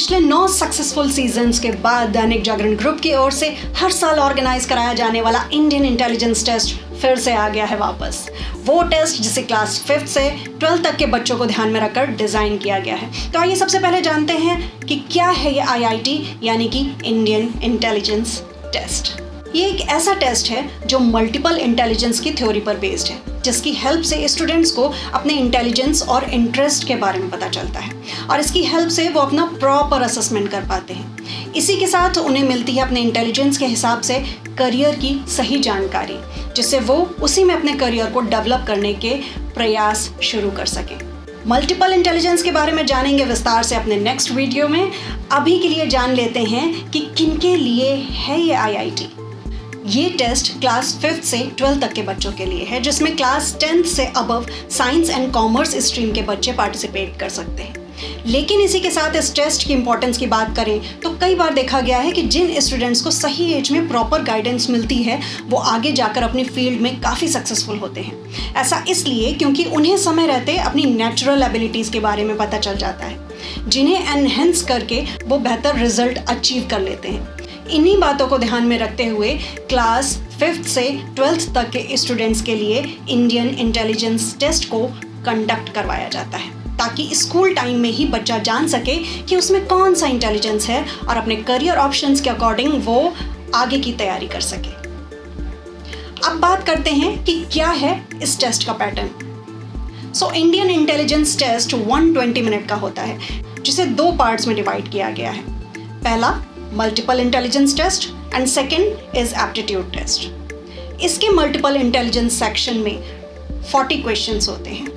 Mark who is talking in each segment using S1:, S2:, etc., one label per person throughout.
S1: पिछले 9 successful seasons के बाद दैनिक जागरण ग्रुप की ओर से हर साल ऑर्गेनाइज कराया जाने वाला इंडियन इंटेलिजेंस टेस्ट फिर से आ गया है वापस। वो टेस्ट जिसे क्लास 5th से 12th तक के बच्चों को ध्यान में रखकर डिज़ाइन किया गया है। तो आइए सबसे पहले जानते हैं कि क्या है ये IIT यानी कि इंडियन इंटेलिजेंस टेस्ट। ये एक ऐसा टेस्ट है जो मल्टीपल इंटेलिजेंस की थ्योरी पर बेस्ड है, जिसकी हेल्प से स्टूडेंट्स को अपने इंटेलिजेंस और इंटरेस्ट के बारे में पता चलता है और इसकी हेल्प से वो अपना प्रॉपर असेसमेंट कर पाते हैं। इसी के साथ उन्हें मिलती है अपने इंटेलिजेंस के हिसाब से करियर की सही जानकारी, जिससे वो उसी में अपने करियर को डेवलप करने के प्रयास शुरू कर सकें। मल्टीपल इंटेलिजेंस के बारे में जानेंगे विस्तार से अपने नेक्स्ट वीडियो में। अभी के लिए जान लेते हैं कि किनके लिए है ये IIT। ये टेस्ट क्लास 5th से 12th तक के बच्चों के लिए है, जिसमें क्लास 10th से above science and commerce stream के बच्चे पार्टिसिपेट कर सकते हैं। लेकिन इसी के साथ इस टेस्ट की इंपॉर्टेंस की बात करें तो कई बार देखा गया है कि जिन स्टूडेंट्स को सही एज में प्रॉपर गाइडेंस मिलती है वो आगे जाकर अपनी फील्ड में काफ़ी सक्सेसफुल होते हैं। ऐसा इसलिए क्योंकि उन्हें समय रहते अपनी नेचुरल एबिलिटीज़ के बारे में पता चल जाता है, जिन्हें एनहेंस करके वो बेहतर रिजल्ट अचीव कर लेते हैं। इन्हीं बातों को ध्यान में रखते हुए क्लास 5th से 12th तक के स्टूडेंट्स के लिए इंडियन इंटेलिजेंस टेस्ट को कंडक्ट करवाया जाता है, ताकि स्कूल टाइम में ही बच्चा जान सके कि उसमें कौन सा इंटेलिजेंस है और अपने करियर ऑप्शंस के अकॉर्डिंग वो आगे की तैयारी कर सके। अब बात करते हैं कि क्या है इस टेस्ट का pattern. Indian intelligence test 120 minute का होता है, जिसे 2 पार्ट्स में डिवाइड किया गया है। पहला multiple intelligence test and second is aptitude test. इसके मल्टीपल इंटेलिजेंस सेक्शन में 40 क्वेश्चंस होते हैं,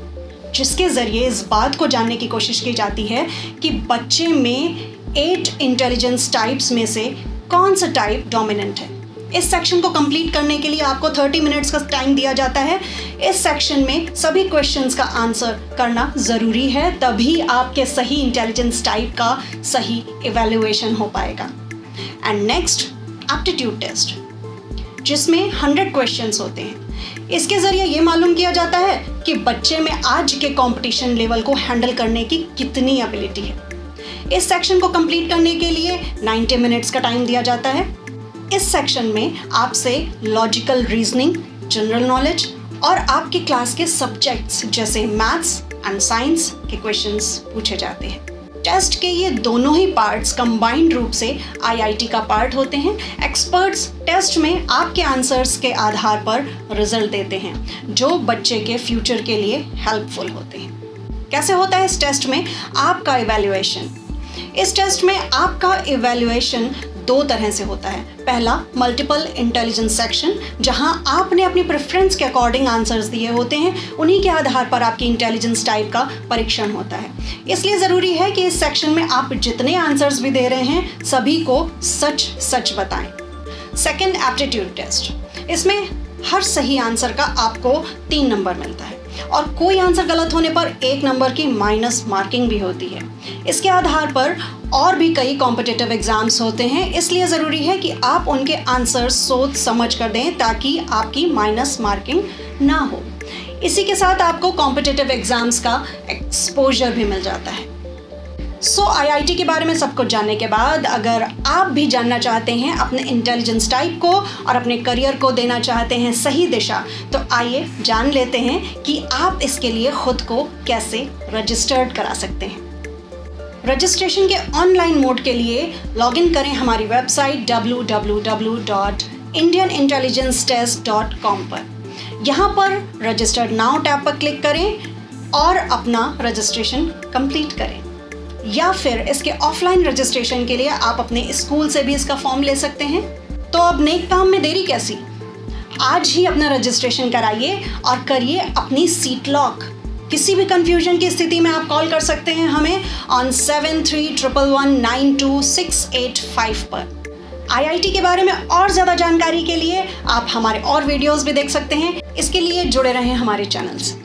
S1: जिसके ज़रिए इस बात को जानने की कोशिश की जाती है कि बच्चे में 8 इंटेलिजेंस टाइप्स में से कौन सा टाइप डोमिनेंट है। इस सेक्शन को कंप्लीट करने के लिए आपको 30 मिनट्स का टाइम दिया जाता है। इस सेक्शन में सभी क्वेश्चंस का आंसर करना ज़रूरी है, तभी आपके सही इंटेलिजेंस टाइप का सही इवैल्यूएशन हो पाएगा। एंड नेक्स्ट एप्टीट्यूड टेस्ट, जिसमें 100 क्वेश्चंस होते हैं। इसके ज़रिए ये मालूम किया जाता है कि बच्चे में आज के कंपटीशन लेवल को हैंडल करने की कितनी एबिलिटी है। इस सेक्शन को कंप्लीट करने के लिए 90 मिनट्स का टाइम दिया जाता है। इस सेक्शन में आपसे लॉजिकल रीजनिंग, जनरल नॉलेज और आपकी क्लास के सब्जेक्ट्स जैसे मैथ्स एंड साइंस के क्वेश्चंस पूछे जाते हैं। टेस्ट के ये दोनों ही पार्ट्स कंबाइंड रूप से IIT का पार्ट होते हैं। एक्सपर्ट्स टेस्ट में आपके आंसर्स के आधार पर रिजल्ट देते हैं, जो बच्चे के फ्यूचर के लिए हेल्पफुल होते हैं। कैसे होता है इस टेस्ट में आपका इवैल्यूएशन? इस टेस्ट में आपका इवैल्यूएशन 2 तरह से होता है। पहला मल्टीपल इंटेलिजेंस सेक्शन, जहां आपने अपनी प्रेफरेंस के अकॉर्डिंग आंसर्स दिए होते हैं, उन्हीं के आधार पर आपकी इंटेलिजेंस टाइप का परीक्षण होता है। इसलिए ज़रूरी है कि इस सेक्शन में आप जितने आंसर्स भी दे रहे हैं सभी को सच सच बताएं। सेकेंड एप्टीट्यूड टेस्ट, इसमें हर सही आंसर का आपको 3 नंबर मिलता है और कोई आंसर गलत होने पर 1 नंबर की माइनस मार्किंग भी होती है। इसके आधार पर और भी कई कॉम्पिटिटिव एग्जाम्स होते हैं, इसलिए ज़रूरी है कि आप उनके आंसर सोच समझ कर दें ताकि आपकी माइनस मार्किंग ना हो। इसी के साथ आपको कॉम्पिटिटिव एग्जाम्स का एक्सपोजर भी मिल जाता है। IIT के बारे में सब कुछ जानने के बाद अगर आप भी जानना चाहते हैं अपने इंटेलिजेंस टाइप को और अपने करियर को देना चाहते हैं सही दिशा, तो आइए जान लेते हैं कि आप इसके लिए खुद को कैसे रजिस्टर्ड करा सकते हैं। रजिस्ट्रेशन के ऑनलाइन मोड के लिए लॉगिन करें हमारी वेबसाइट www.indianintelligencetest.com पर। यहाँ पर रजिस्टर्ड नाउ टैब पर क्लिक करें और अपना रजिस्ट्रेशन कंप्लीट करें, या फिर इसके ऑफलाइन रजिस्ट्रेशन के लिए आप अपने स्कूल से भी इसका फॉर्म ले सकते हैं। तो अब नेक काम में देरी कैसी, आज ही अपना रजिस्ट्रेशन कराइए और करिए अपनी सीट लॉक। किसी भी कंफ्यूजन की स्थिति में आप कॉल कर सकते हैं हमें ऑन 7311922685 पर। IIT के बारे में और ज़्यादा जानकारी के लिए आप हमारे और वीडियोस भी देख सकते हैं। इसके लिए जुड़े रहें हमारे चैनल से।